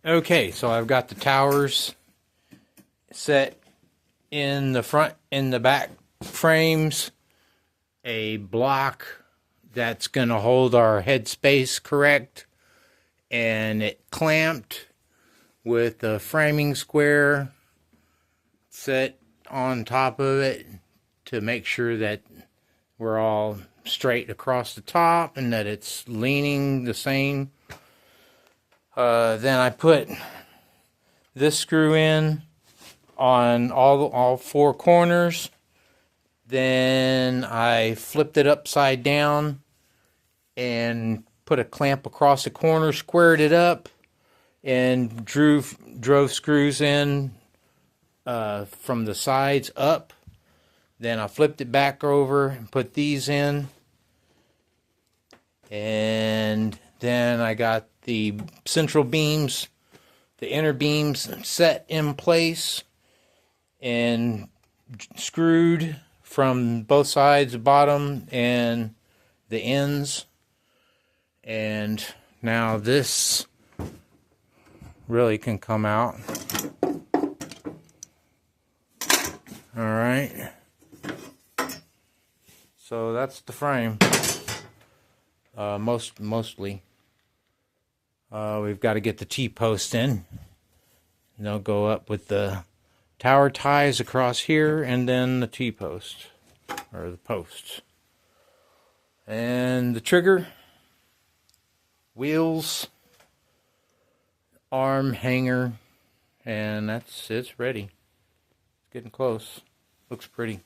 Okay, so I've got the towers set in the front and the back frames, a block that's going to hold our headspace correct, and it clamped with the framing square set on top of it to make sure that we're all straight across the top and that it's leaning the same. Then I put this screw in on all four corners. Then I flipped it upside down and put a clamp across the corner, squared it up, and drove screws in from the sides up. Then I flipped it back over and put these in. And then I got the central beams, the inner beams set in place and screwed from both sides, the bottom and the ends. And now this really can come out. All right. So that's the frame. Mostly. We've got to get the T-post in. And they'll go up with the tower ties across here and then the T-post, or the posts. And the trigger, wheels, arm hanger, and it's ready. It's getting close. Looks pretty.